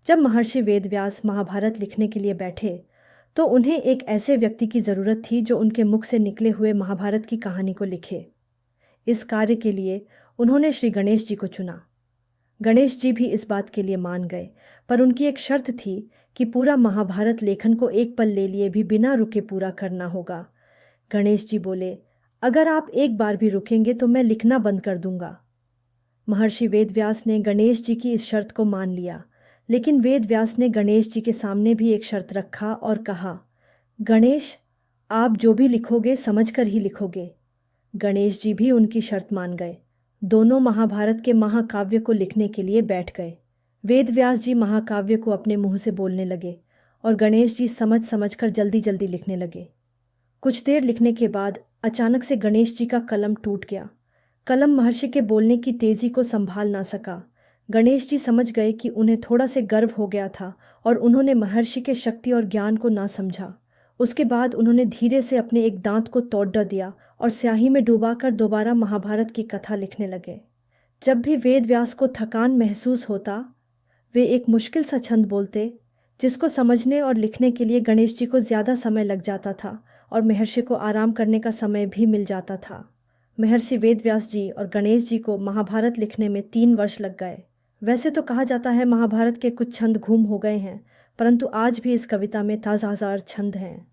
जब महर्षि वेदव्यास महाभारत लिखने के लिए बैठे तो उन्हें एक ऐसे व्यक्ति की ज़रूरत थी जो उनके मुख से निकले हुए महाभारत की कहानी को लिखे। इस कार्य के लिए उन्होंने श्री गणेश जी को चुना। गणेश जी भी इस बात के लिए मान गए, पर उनकी एक शर्त थी कि पूरा महाभारत लेखन को एक पल ले लिए भी बिना रुके पूरा करना होगा। गणेश जी बोले, अगर आप एक बार भी रुकेंगे तो मैं लिखना बंद कर दूंगा। महर्षि वेदव्यास ने गणेश जी की इस शर्त को मान लिया, लेकिन वेदव्यास ने गणेश जी के सामने भी एक शर्त रखा और कहा, गणेश, आप जो भी लिखोगे समझकर ही लिखोगे। गणेश जी भी उनकी शर्त मान गए। दोनों महाभारत के महाकाव्य को लिखने के लिए बैठ गए। वेदव्यास जी महाकाव्य को अपने मुंह से बोलने लगे और गणेश जी समझ समझकर जल्दी जल्दी लिखने लगे। कुछ देर लिखने के बाद अचानक से गणेश जी का कलम टूट गया। कलम महर्षि के बोलने की तेजी को संभाल ना सका। गणेश जी समझ गए कि उन्हें थोड़ा से गर्व हो गया था और उन्होंने महर्षि के शक्ति और ज्ञान को ना समझा। उसके बाद उन्होंने धीरे से अपने एक दांत को तोड़ दिया और स्याही में डुबाकर दोबारा महाभारत की कथा लिखने लगे। जब भी वेदव्यास को थकान महसूस होता, वे एक मुश्किल सा छंद बोलते, जिसको समझने और लिखने के लिए गणेश जी को ज़्यादा समय लग जाता था और महर्षि को आराम करने का समय भी मिल जाता था। महर्षि वेदव्यास जी और गणेश जी को महाभारत लिखने में 3 वर्ष लग गए। वैसे तो कहा जाता है महाभारत के कुछ छंद गुम हो गए हैं, परंतु आज भी इस कविता में ताज़ा छंद हैं।